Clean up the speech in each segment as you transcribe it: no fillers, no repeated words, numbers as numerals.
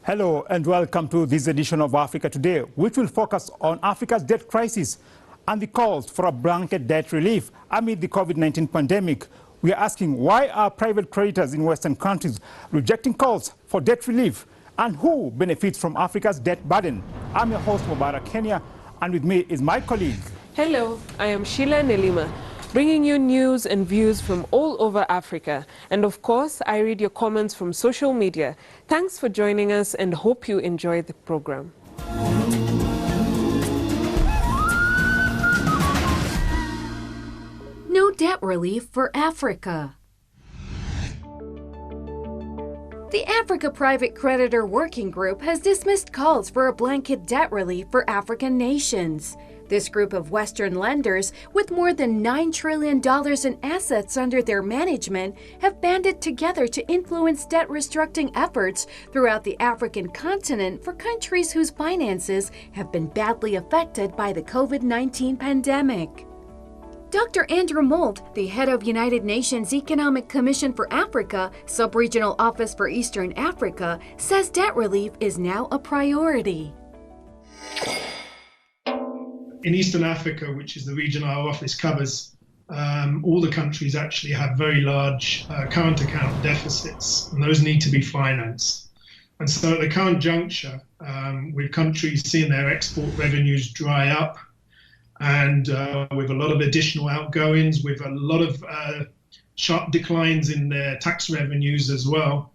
Hello and welcome to this edition of Africa Today, which will focus on Africa's debt crisis and the calls for a blanket debt relief amid the COVID-19 pandemic. We are asking, why are private creditors in Western countries rejecting calls for debt relief, and who benefits from Africa's debt burden? I'm your host, Mubarak Kenya, and with me is my colleague. Hello, I am Sheila Nelima, bringing you news and views from all over Africa. And of course, I read your comments from social media. Thanks for joining us and hope you enjoy the program. No debt relief for Africa. The Africa Private Creditor Working Group has dismissed calls for a blanket debt relief for African nations. This group of Western lenders, with more than $9 trillion in assets under their management, have banded together to influence debt restructuring efforts throughout the African continent for countries whose finances have been badly affected by the COVID-19 pandemic. Dr. Andrew Moult, the head of United Nations Economic Commission for Africa, Sub-Regional Office for Eastern Africa, says debt relief is now a priority. In Eastern Africa, which is the region our office covers, all the countries actually have very large current account deficits, and those need to be financed. And so at the current juncture, with countries seeing their export revenues dry up, and with a lot of additional outgoings, with a lot of sharp declines in their tax revenues as well,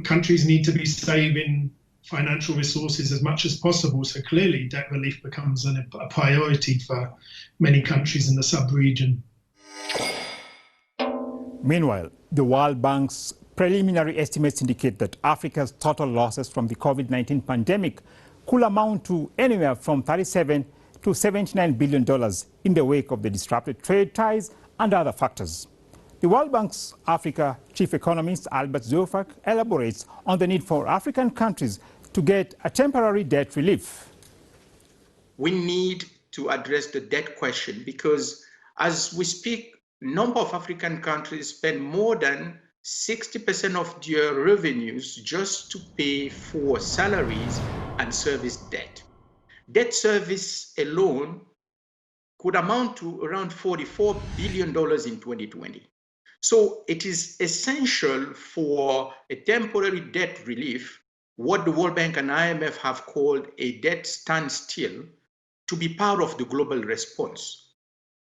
countries need to be saving financial resources as much as possible. So clearly debt relief becomes a priority for many countries in the sub-region. Meanwhile, the World Bank's preliminary estimates indicate that Africa's total losses from the COVID-19 pandemic could amount to anywhere from $37 to $79 billion in the wake of the disrupted trade ties and other factors. The World Bank's Africa chief economist Albert Zofak elaborates on the need for African countries to get a temporary debt relief. We need to address the debt question because as we speak, a number of African countries spend more than 60% of their revenues just to pay for salaries and service debt. Debt service alone could amount to around $44 billion in 2020. So it is essential for a temporary debt relief, what the World Bank and IMF have called a debt standstill, to be part of the global response.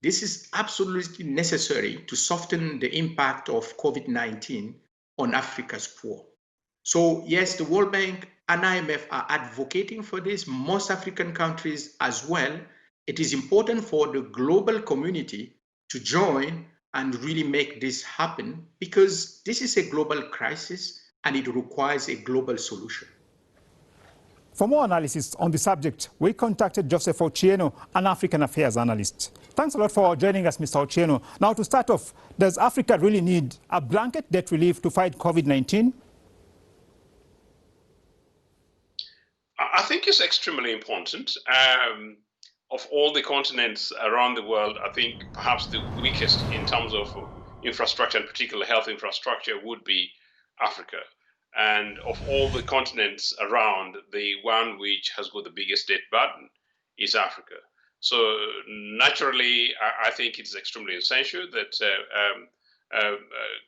This is absolutely necessary to soften the impact of COVID-19 on Africa's poor. So yes, the World Bank and IMF are advocating for this, most African countries as well. It is important for the global community to join and really make this happen because this is a global crisis and it requires a global solution. For more analysis on the subject, we contacted Joseph Ochieno, an African affairs analyst. Thanks a lot for joining us, Mr. Ochieno. Now, to start off, does Africa really need a blanket debt relief to fight COVID-19? I think it's extremely important. Of all the continents around the world, I think perhaps the weakest in terms of infrastructure, and particularly health infrastructure, would be Africa. And of all the continents around, the one which has got the biggest debt burden is Africa. So naturally, I think it's extremely essential that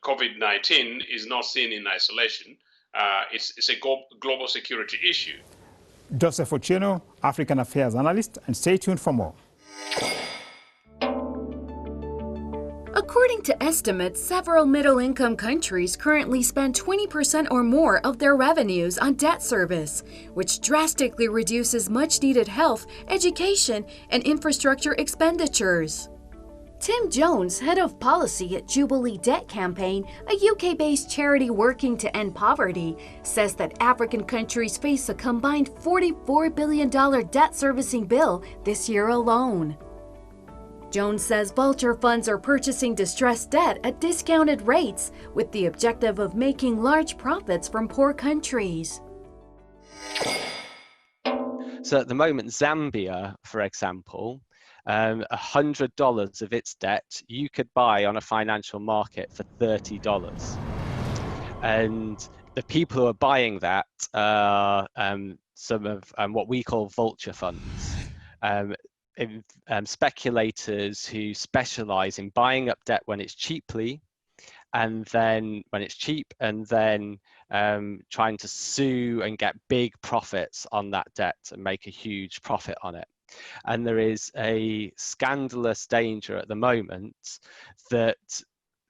COVID-19 is not seen in isolation. It's a global security issue. Joseph Ochieno, African Affairs Analyst, and stay tuned for more. According to estimates, several middle-income countries currently spend 20% or more of their revenues on debt service, which drastically reduces much-needed health, education, and infrastructure expenditures. Tim Jones, head of policy at Jubilee Debt Campaign, a UK-based charity working to end poverty, says that African countries face a combined $44 billion debt servicing bill this year alone. Jones says vulture funds are purchasing distressed debt at discounted rates with the objective of making large profits from poor countries. So at the moment, Zambia, for example, $100 of its debt you could buy on a financial market for $30. And the people who are buying that are some of what we call vulture funds. Speculators who specialize in buying up debt when it's cheaply, and then when it's cheap, and then trying to sue and get big profits on that debt and make a huge profit on it. And there is a scandalous danger at the moment that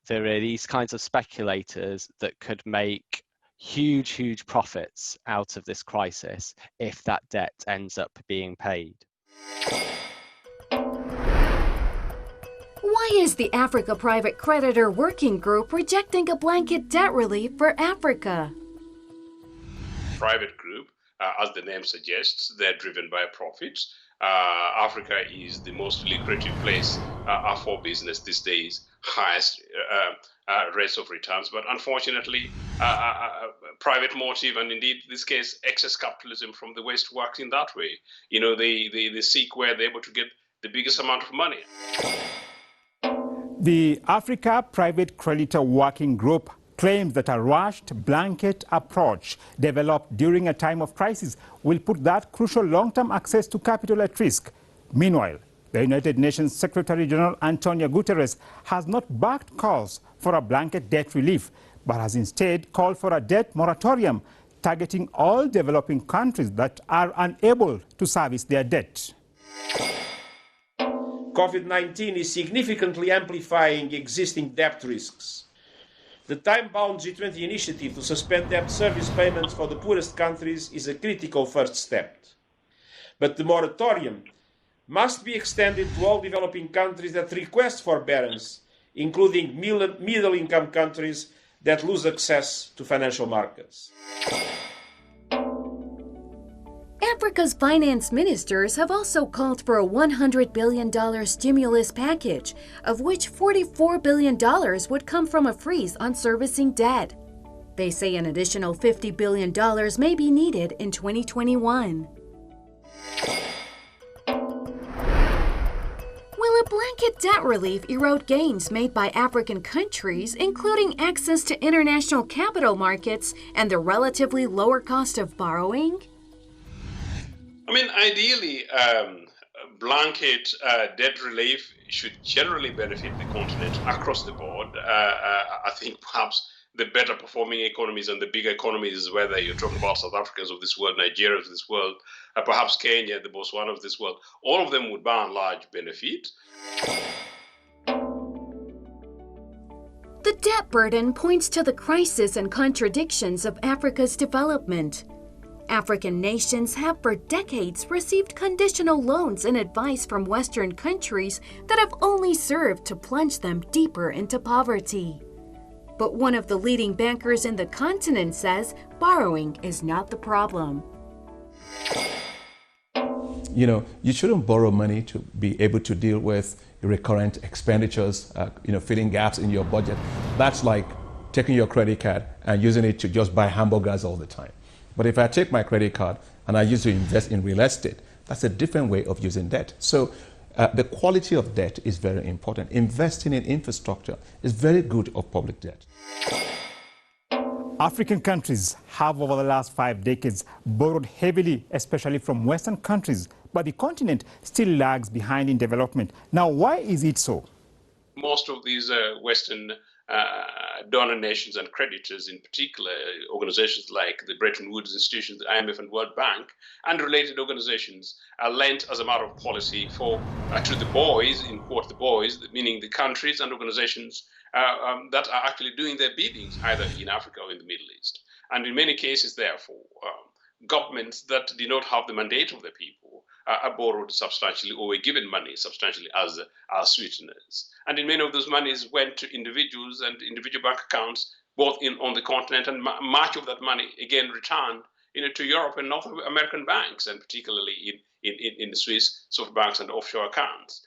there are these kinds of speculators that could make huge profits out of this crisis if that debt ends up being paid. Why is the Africa Private Creditor Working Group rejecting a blanket debt relief for Africa? Private group, as the name suggests, they're driven by profits. Africa is the most lucrative place for business these days, highest rates of returns. But unfortunately, private motive, and indeed in this case, excess capitalism from the West works in that way. You know, they seek where they're able to get the biggest amount of money. The Africa Private Creditor Working Group claims that a rushed blanket approach developed during a time of crisis will put that crucial long-term access to capital at risk. Meanwhile, the United Nations Secretary General Antonio Guterres has not backed calls for a blanket debt relief, but has instead called for a debt moratorium targeting all developing countries that are unable to service their debt. COVID-19 is significantly amplifying existing debt risks. The time-bound G20 initiative to suspend debt service payments for the poorest countries is a critical first step. But the moratorium must be extended to all developing countries that request forbearance, including middle-income countries that lose access to financial markets. Africa's finance ministers have also called for a $100 billion stimulus package, of which $44 billion would come from a freeze on servicing debt. They say an additional $50 billion may be needed in 2021. Will a blanket debt relief erode gains made by African countries, including access to international capital markets and the relatively lower cost of borrowing? I mean, ideally, blanket debt relief should generally benefit the continent across the board. I think perhaps the better performing economies and the bigger economies, whether you're talking about South Africans of this world, Nigerians of this world, perhaps Kenya, the Botswana of this world, all of them would by and large benefit. The debt burden points to the crisis and contradictions of Africa's development. African nations have for decades received conditional loans and advice from Western countries that have only served to plunge them deeper into poverty. But one of the leading bankers in the continent says borrowing is not the problem. You know, you shouldn't borrow money to be able to deal with recurrent expenditures, filling gaps in your budget. That's like taking your credit card and using it to just buy hamburgers all the time. But if I take my credit card and I use it to invest in real estate, that's a different way of using debt. So the quality of debt is very important. Investing in infrastructure is very good of public debt. African countries have over the last 5 decades borrowed heavily, especially from Western countries, but the continent still lags behind in development. Now, why is it so? Most of these Western donor nations and creditors, in particular organizations like the Bretton Woods institutions, the IMF and World Bank, and related organizations, are lent as a matter of policy to the boys, in quote the boys, meaning the countries and organizations that are actually doing their biddings, either in Africa or in the Middle East. And in many cases, therefore, governments that did not have the mandate of the people are borrowed substantially or were given money substantially as sweeteners. And in many of those monies went to individuals and individual bank accounts, both on the continent, and much of that money again returned to Europe and North American banks, and particularly in the Swiss soft banks and offshore accounts.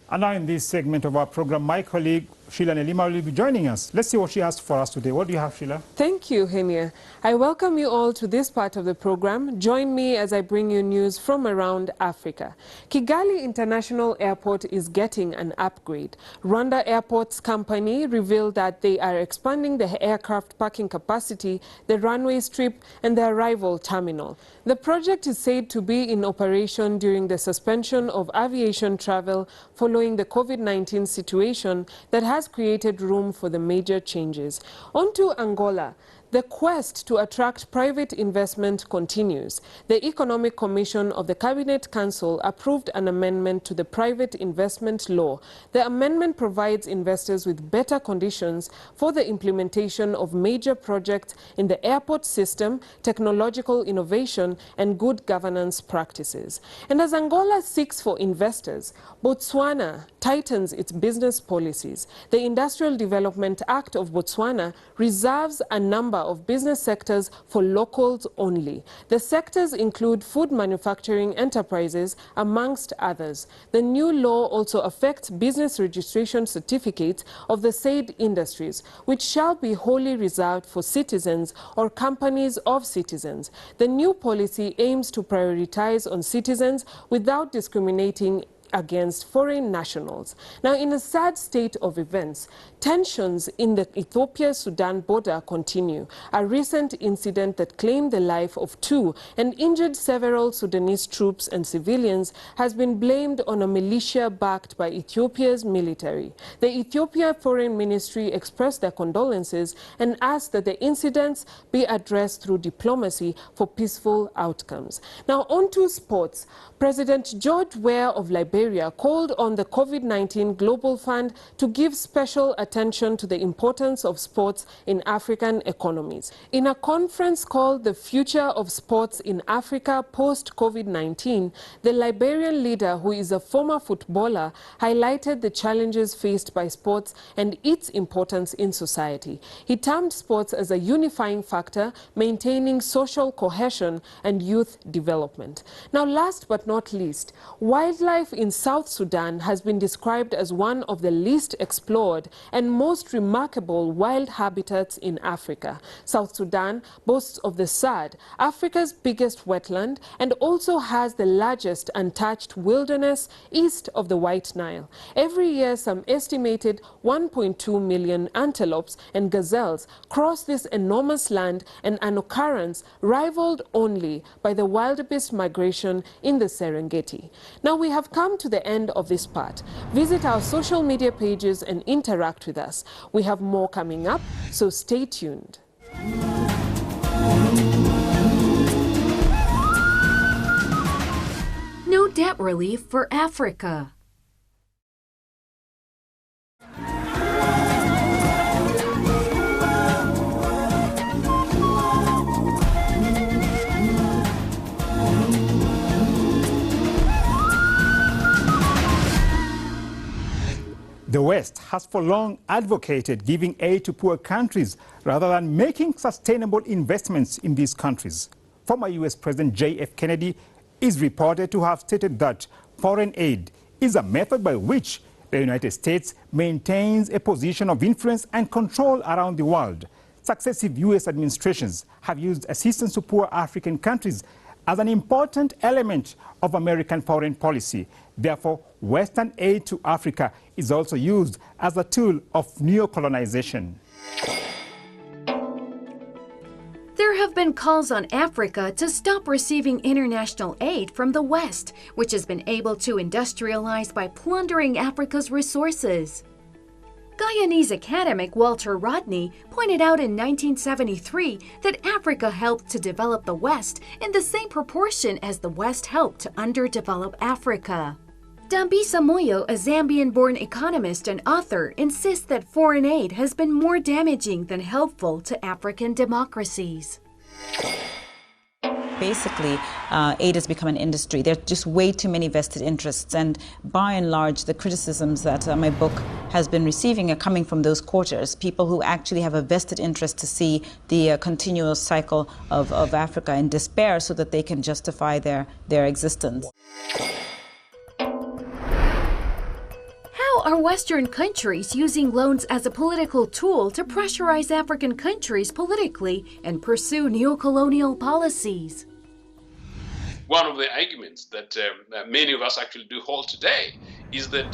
And now in this segment of our program, my colleague Sheila Nelima will be joining us. Let's see what she has for us today. What do you have, Sheila? Thank you, Henia. I welcome you all to this part of the program. Join me as I bring you news from around Africa. Kigali International Airport is getting an upgrade. Rwanda Airports Company revealed that they are expanding the aircraft parking capacity, the runway strip, and the arrival terminal. The project is said to be in operation during the suspension of aviation travel following the COVID-19 situation that has created room for the major changes. On to Angola. The quest to attract private investment continues. The Economic Commission of the Cabinet Council approved an amendment to the private investment law. The amendment provides investors with better conditions for the implementation of major projects in the airport system, technological innovation, and good governance practices. And as Angola seeks for investors, Botswana tightens its business policies. The Industrial Development Act of Botswana reserves a number of business sectors for locals only. The sectors include food manufacturing enterprises, amongst others. The new law also affects business registration certificates of the said industries, which shall be wholly reserved for citizens or companies of citizens. The new policy aims to prioritize on citizens without discriminating against foreign nationals. Now, in a sad state of events, tensions in the Ethiopia-Sudan border continue. A recent incident that claimed the life of 2 and injured several Sudanese troops and civilians has been blamed on a militia backed by Ethiopia's military. The Ethiopia Foreign Ministry expressed their condolences and asked that the incidents be addressed through diplomacy for peaceful outcomes. Now, on to sports. President George Weah of Liberia called on the COVID-19 Global Fund to give special attention to the importance of sports in African economies. In a conference called The Future of Sports in Africa Post-COVID-19, the Liberian leader, who is a former footballer, highlighted the challenges faced by sports and its importance in society. He termed sports as a unifying factor, maintaining social cohesion and youth development. Now, last but not least, wildlife in South Sudan has been described as one of the least explored and most remarkable wild habitats in Africa. South Sudan boasts of the SAD, Africa's biggest wetland, and also has the largest untouched wilderness east of the White Nile. Every year, some estimated 1.2 million antelopes and gazelles cross this enormous land, and an occurrence rivaled only by the wildebeest migration in the Serengeti. Now we have come to the end of this part. Visit our social media pages and interact with us. We have more coming up, so stay tuned. No debt relief for Africa. The West has for long advocated giving aid to poor countries rather than making sustainable investments in these countries. Former U.S. President J.F. Kennedy is reported to have stated that foreign aid is a method by which the United States maintains a position of influence and control around the world. Successive U.S. administrations have used assistance to poor African countries as an important element of American foreign policy. Therefore, Western aid to Africa is also used as a tool of neocolonization. There have been calls on Africa to stop receiving international aid from the West, which has been able to industrialize by plundering Africa's resources. Guyanese academic Walter Rodney pointed out in 1973 that Africa helped to develop the West in the same proportion as the West helped to underdevelop Africa. Dambisa Moyo, a Zambian-born economist and author, insists that foreign aid has been more damaging than helpful to African democracies. Basically, aid has become an industry. There are just way too many vested interests, and by and large, the criticisms that my book has been receiving are coming from those quarters, people who actually have a vested interest to see the continuous cycle of Africa in despair so that they can justify their existence. How are Western countries using loans as a political tool to pressurize African countries politically and pursue neocolonial policies? One of the arguments that many of us actually do hold today is that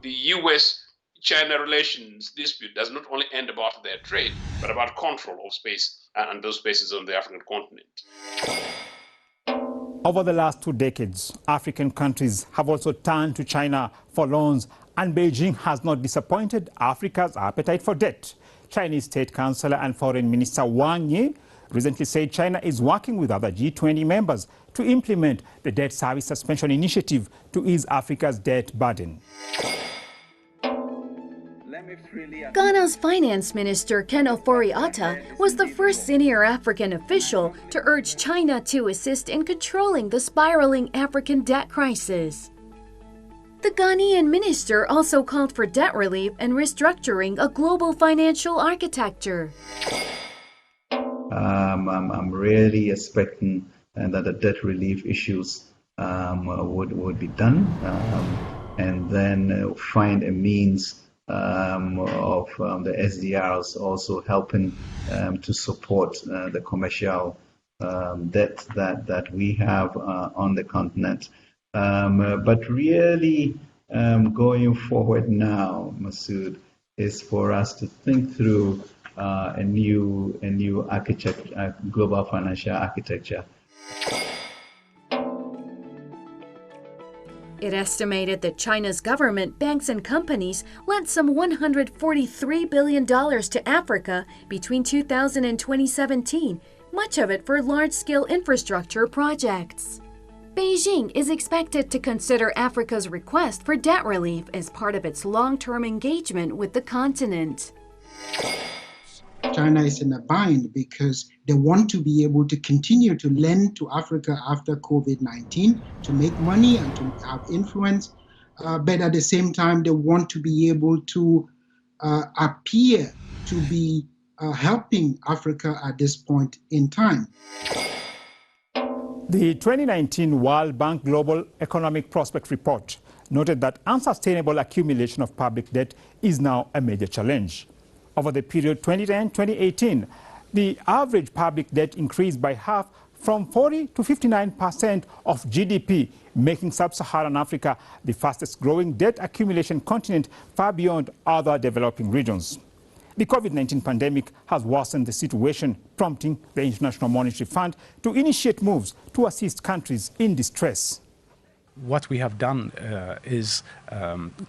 the US-China relations dispute does not only end about their trade, but about control of space and those spaces on the African continent. Over the last 2 decades, African countries have also turned to China for loans, and Beijing has not disappointed Africa's appetite for debt. Chinese State Councillor and Foreign Minister Wang Yi recently said China is working with other G20 members to implement the debt service suspension initiative to ease Africa's debt burden. Ghana's Finance Minister Ken Ofori-Atta was the first senior African official to urge China to assist in controlling the spiraling African debt crisis. The Ghanaian minister also called for debt relief and restructuring a global financial architecture. I'm really expecting that the debt relief issues would be done, and then find a means of the SDRs also helping to support the commercial debt that we have on the continent. But really, going forward now, Masood, is for us to think through a new architecture, global financial architecture. It estimated that China's government, banks, and companies lent some $143 billion to Africa between 2000 and 2017, much of it for large-scale infrastructure projects. Beijing is expected to consider Africa's request for debt relief as part of its long-term engagement with the continent. China is in a bind because they want to be able to continue to lend to Africa after COVID-19 to make money and to have influence. But at the same time, they want to be able to appear to be helping Africa at this point in time. The 2019 World Bank Global Economic Prospect Report noted that unsustainable accumulation of public debt is now a major challenge. Over the period 2010-2018, the average public debt increased by half, from 40 to 59% of GDP, making sub-Saharan Africa the fastest growing debt accumulation continent, far beyond other developing regions. The COVID-19 pandemic has worsened the situation, prompting the International Monetary Fund to initiate moves to assist countries in distress. What we have done is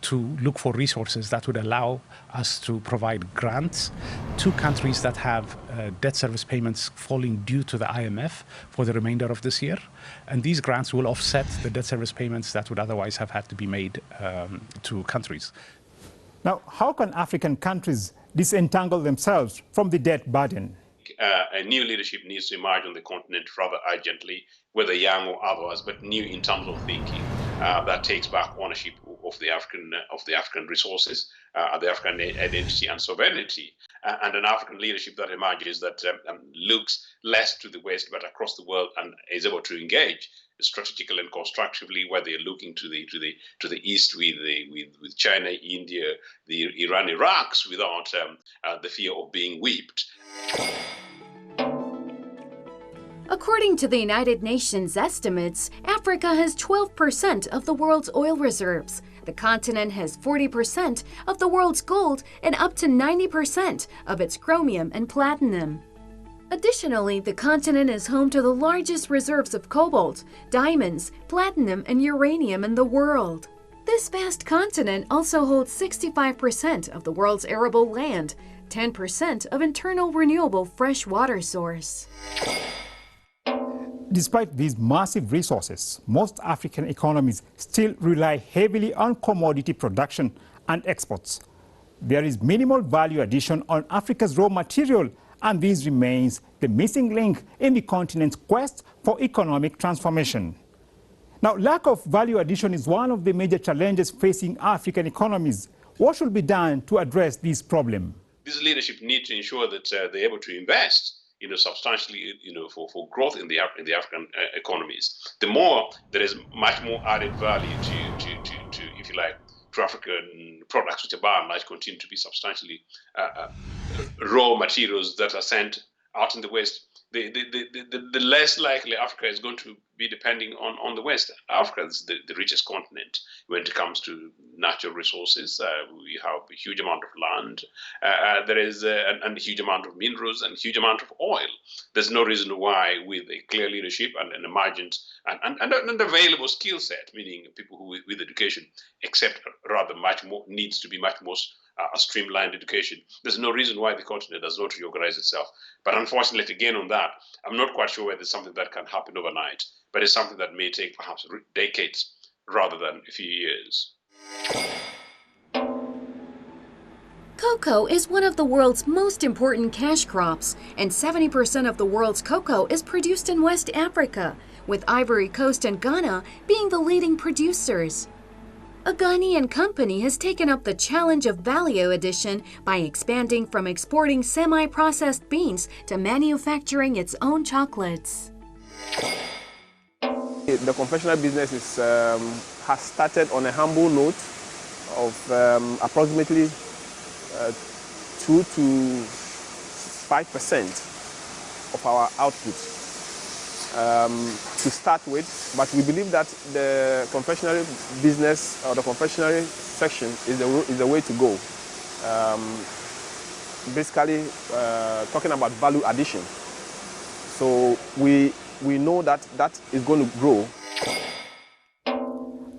to look for resources that would allow us to provide grants to countries that have debt service payments falling due to the IMF for the remainder of this year. And these grants will offset the debt service payments that would otherwise have had to be made to countries. Now, how can African countries disentangle themselves from the debt burden? A new leadership needs to emerge on the continent rather urgently, whether young or otherwise, but new in terms of thinking that takes back ownership of the African resources, the African identity and sovereignty, and an African leadership that emerges that looks less to the West but across the world and is able to engage strategically and constructively, whether you're looking to the east with China, India, the Iran, Iraqs, without the fear of being whipped. According to the United Nations estimates, Africa has 12% of the world's oil reserves. The continent has 40% of the world's gold and up to 90% of its chromium and platinum. Additionally, the continent is home to the largest reserves of cobalt, diamonds, platinum, and uranium in the world. This vast continent also holds 65% of the world's arable land, 10% of internal renewable fresh water source. Despite these massive resources, most African economies still rely heavily on commodity production and exports. There is minimal value addition on Africa's raw material, and this remains the missing link in the continent's quest for economic transformation. Now, lack of value addition is one of the major challenges facing African economies. What should be done to address this problem? This leadership needs to ensure that they're able to invest substantially, for growth in the African economies. The more there is much more added value to if you like to African products, which are by and large continue to be substantially raw materials that are sent out in the West, the less likely Africa is going to be depending on the West. Africa is the richest continent when it comes to natural resources. We have a huge amount of land. There is a huge amount of minerals and a huge amount of oil. There's no reason why, with a clear leadership and an emergent and available skill set, meaning people who with education, except rather much more needs to be much more a streamlined education. There's no reason why the continent does not reorganize itself. But unfortunately, again on that, I'm not quite sure whether it's something that can happen overnight, but it's something that may take perhaps decades rather than a few years. Cocoa is one of the world's most important cash crops, and 70% of the world's cocoa is produced in West Africa, with Ivory Coast and Ghana being the leading producers. A Ghanaian company has taken up the challenge of value addition by expanding from exporting semi-processed beans to manufacturing its own chocolates. The confectionery business has started on a humble note of approximately 2 to 5% of our output to start with, but we believe that the confectionery business or the confectionery section is the way to go. Basically, talking about value addition. So we know that is going to grow.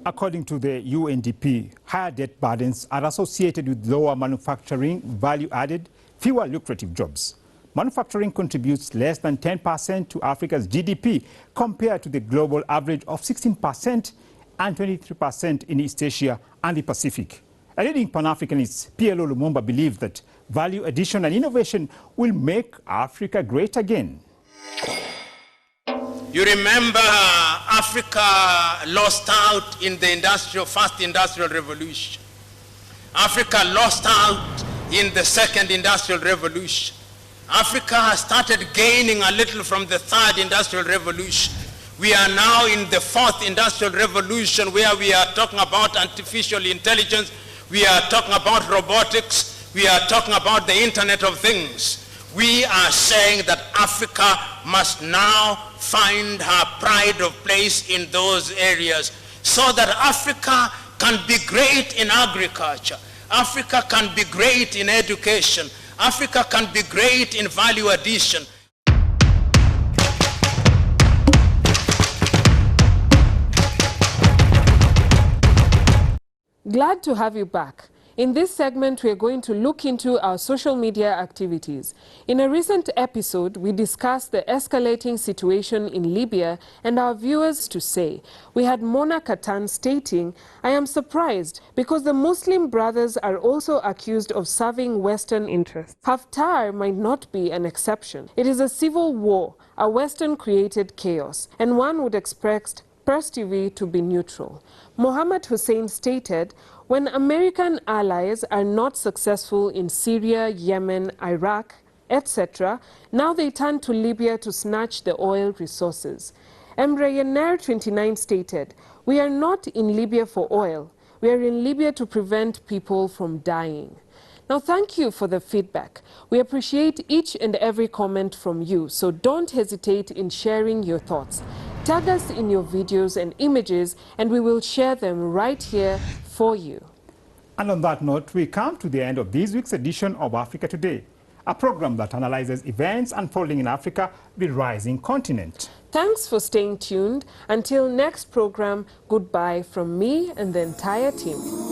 According to the UNDP, higher debt burdens are associated with lower manufacturing, value-added, fewer lucrative jobs. Manufacturing contributes less than 10% to Africa's GDP compared to the global average of 16% and 23% in East Asia and the Pacific. A leading Pan-Africanist, PLO Lumumba, believes that value addition and innovation will make Africa great again. You remember Africa lost out in the first industrial revolution. Africa lost out in the second industrial revolution. Africa has started gaining a little from the third industrial revolution. We are now in the fourth industrial revolution, where we are talking about artificial intelligence, we are talking about robotics, we are talking about the Internet of Things. We are saying that Africa must now find her pride of place in those areas so that Africa can be great in agriculture, Africa can be great in education, Africa can be great in value addition. Glad to have you back. In this segment, we are going to look into our social media activities. In a recent episode, we discussed the escalating situation in Libya and our viewers to say. We had Mona Katan stating, "I am surprised because the Muslim brothers are also accused of serving Western interests. Haftar might not be an exception. It is a civil war, a Western-created chaos, and one would expect Press TV to be neutral." Mohammed Hussein stated, "When American allies are not successful in Syria, Yemen, Iraq, etc., now they turn to Libya to snatch the oil resources." Emre Yener 29 stated, "We are not in Libya for oil. We are in Libya to prevent people from dying." Now, thank you for the feedback. We appreciate each and every comment from you, so don't hesitate in sharing your thoughts. Tag us in your videos and images, and we will share them right here for you. And on that note, we come to the end of this week's edition of Africa Today, a program that analyzes events unfolding in Africa, the rising continent. Thanks for staying tuned. Until next program, goodbye from me and the entire team.